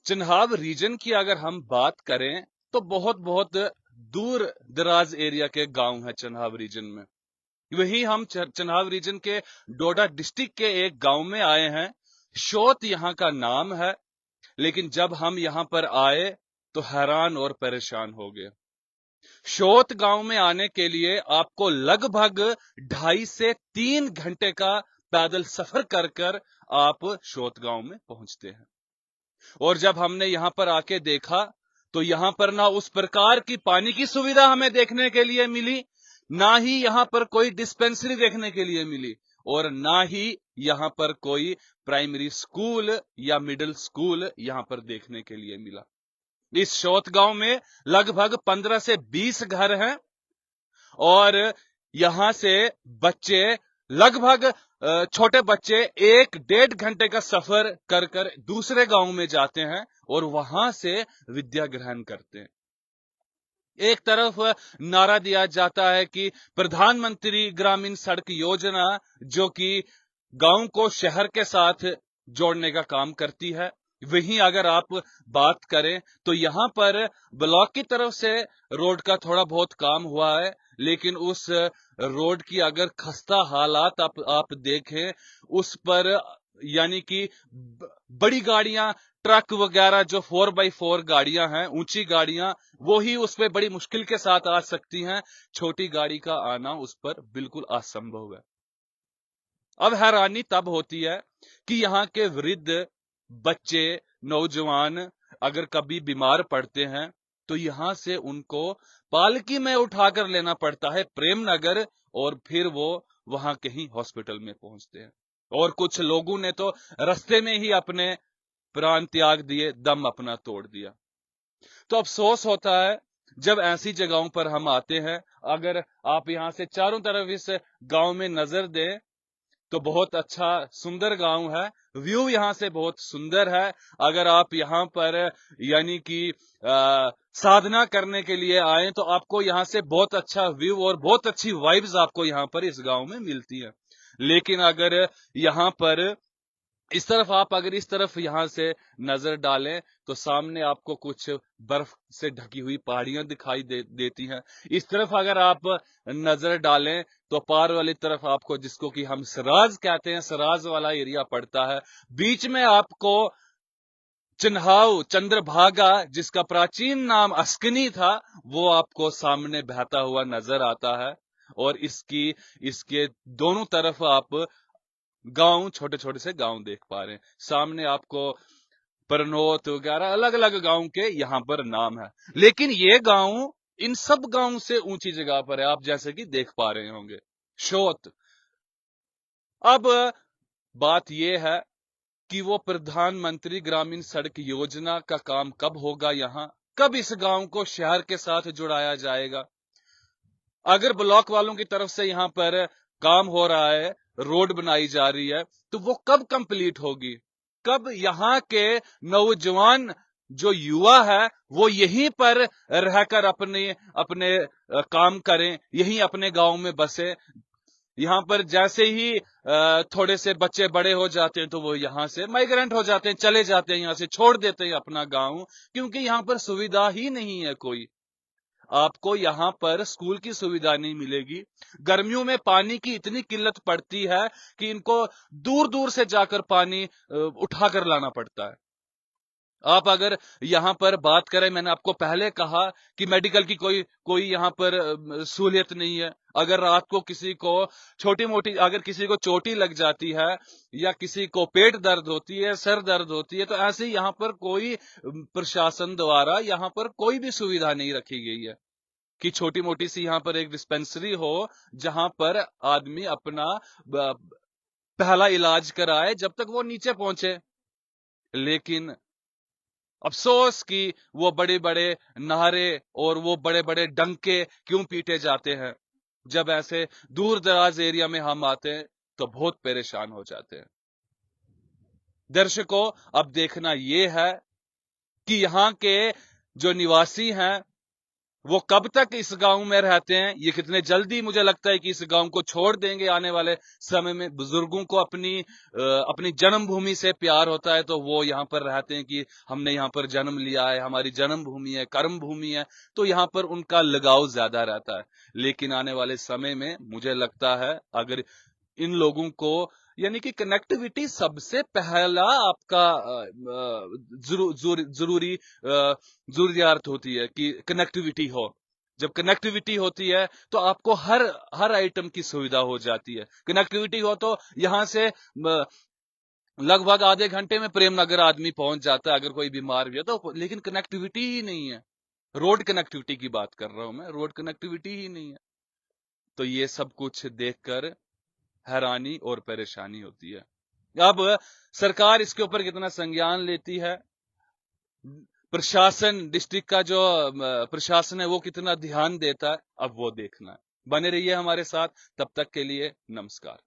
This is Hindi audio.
चिन्हाव रीजन की अगर हम बात करें तो बहुत बहुत दूर दराज एरिया के गांव है चिन्हाव रीजन में। वही हम चिन्हाव रीजन के डोडा डिस्ट्रिक्ट के एक गांव में आए हैं। शोत यहां का नाम है, लेकिन जब हम यहां पर आए तो हैरान और परेशान हो गए। शोत गांव में आने के लिए आपको लगभग 2.5 से 3 घंटे का पैदल सफर कर कर आप शोत गांव में पहुंचते हैं। और जब हमने यहां पर आके देखा तो यहां पर ना उस प्रकार की पानी की सुविधा हमें देखने के लिए मिली, ना ही यहां पर कोई डिस्पेंसरी देखने के लिए मिली, और ना ही यहां पर कोई प्राइमरी स्कूल या मिडिल स्कूल यहां पर देखने के लिए मिला। इस शोत गांव में लगभग 15 से 20 घर हैं और यहां से बच्चे लगभग छोटे बच्चे 1-1.5 घंटे का सफर कर कर दूसरे गांव में जाते हैं और वहां से विद्या ग्रहण करते हैं। एक तरफ नारा दिया जाता है कि प्रधानमंत्री ग्रामीण सड़क योजना, जो कि गांव को शहर के साथ जोड़ने का काम करती है, वहीं अगर आप बात करें तो यहां पर ब्लॉक की तरफ से रोड का थोड़ा बहुत काम हुआ है, लेकिन उस रोड की अगर खस्ता हालात आप देखें, उस पर यानी कि बड़ी गाड़ियां, ट्रक वगैरह जो 4x4 गाड़ियां हैं, ऊंची गाड़ियां, वो ही उस पर बड़ी मुश्किल के साथ आ सकती हैं। छोटी गाड़ी का आना उस पर बिल्कुल असंभव है। अब हैरानी तब होती है कि यहाँ के वृद्ध, बच्चे, नौजवान अगर कभी बीमार पड़ते हैं तो यहां से उनको पालकी में उठाकर लेना पड़ता है प्रेमनगर, और फिर वो वहां कहीं हॉस्पिटल में पहुंचते हैं। और कुछ लोगों ने तो रास्ते में ही अपने प्राण त्याग दिए, दम अपना तोड़ दिया। तो अफसोस होता है जब ऐसी जगहों पर हम आते हैं। अगर आप यहां से चारों तरफ इस गांव में नजर दें तो बहुत अच्छा सुंदर गांव है, व्यू यहां से बहुत सुंदर है। अगर आप यहां पर यानी कि साधना करने के लिए आए तो आपको यहां से बहुत अच्छा व्यू और बहुत अच्छी वाइब्स आपको यहां पर इस गांव में मिलती है। लेकिन अगर यहां पर अगर इस तरफ यहां से नजर डालें तो सामने आपको कुछ बर्फ से ढकी हुई पहाड़ियां दिखाई देती हैं। इस तरफ अगर आप नजर डालें तो पार वाली तरफ आपको, जिसको कि हम सराज कहते हैं, सराज वाला एरिया पड़ता है। बीच में आपको चिन्हाव, चंद्रभागा, जिसका प्राचीन नाम अस्कनी था, वो आपको सामने बहता हुआ नजर आता है। और इसके दोनों तरफ आप गांव, छोटे छोटे से गांव देख पा रहे हैं। सामने आपको परनोत वगैरह अलग अलग गांव के यहां पर नाम है, लेकिन ये गांव इन सब गांव से ऊंची जगह पर है, आप जैसे कि देख पा रहे होंगे, शोत। अब बात यह है कि वो प्रधानमंत्री ग्रामीण सड़क योजना का काम कब होगा, यहां कब इस गांव को शहर के साथ जुड़ाया जाएगा। अगर ब्लॉक वालों की तरफ से यहां पर काम हो रहा है, रोड बनाई जा रही है, तो वो कब कंप्लीट होगी, कब यहां के नौजवान जो युवा है वो यहीं पर रहकर अपने अपने काम करें, यहीं अपने गांव में बसे। यहां पर जैसे ही थोड़े से बच्चे बड़े हो जाते हैं तो वो यहां से माइग्रेंट हो जाते हैं, चले जाते हैं, यहां से छोड़ देते हैं अपना गांव, क्योंकि यहां पर सुविधा ही नहीं है कोई। आपको यहां पर स्कूल की सुविधा नहीं मिलेगी। गर्मियों में पानी की इतनी किल्लत पड़ती है कि इनको दूर दूर से जाकर पानी उठाकर लाना पड़ता है। आप अगर यहां पर बात करें, मैंने आपको पहले कहा कि मेडिकल की कोई यहां पर सहूलियत नहीं है। अगर रात को किसी को छोटी मोटी, अगर किसी को चोटी लग जाती है या किसी को पेट दर्द होती है, सर दर्द होती है, तो ऐसे ही यहां पर कोई प्रशासन द्वारा यहां पर कोई भी सुविधा नहीं रखी गई है कि छोटी मोटी सी यहां पर एक डिस्पेंसरी हो जहां पर आदमी अपना पहला इलाज कराए जब तक वो नीचे पहुंचे। लेकिन अफसोस कि वो बड़े बड़े नारे और वो बड़े बड़े डंके क्यों पीटे जाते हैं। जब ऐसे दूर दराज एरिया में हम आते हैं तो बहुत परेशान हो जाते हैं। दर्शकों, अब देखना यह है कि यहाँ के जो निवासी हैं वो कब तक इस गांव में रहते हैं, ये कितने जल्दी मुझे लगता है कि इस गांव को छोड़ देंगे आने वाले समय में। बुजुर्गों को अपनी जन्मभूमि से प्यार होता है, तो वो यहाँ पर रहते हैं कि हमने यहाँ पर जन्म लिया है, हमारी जन्मभूमि है, कर्म भूमि है, तो यहाँ पर उनका लगाव ज्यादा रहता है। लेकिन आने वाले समय में मुझे लगता है अगर इन लोगों को, यानी कि कनेक्टिविटी सबसे पहला आपका जरूरी जरूरियात होती है कि कनेक्टिविटी हो। जब कनेक्टिविटी होती है तो आपको हर आइटम की सुविधा हो जाती है। कनेक्टिविटी हो तो यहां से लगभग आधे घंटे में प्रेम नगर आदमी पहुंच जाता है अगर कोई बीमार भी है तो। लेकिन कनेक्टिविटी ही नहीं है, रोड कनेक्टिविटी की बात कर रहा हूं मैं, रोड कनेक्टिविटी ही नहीं है। तो ये सब कुछ देखकर हैरानी और परेशानी होती है। अब सरकार इसके ऊपर कितना संज्ञान लेती है, प्रशासन, डिस्ट्रिक्ट का जो प्रशासन है वो कितना ध्यान देता है, अब वो देखना है। बने रहिए हमारे साथ, तब तक के लिए नमस्कार।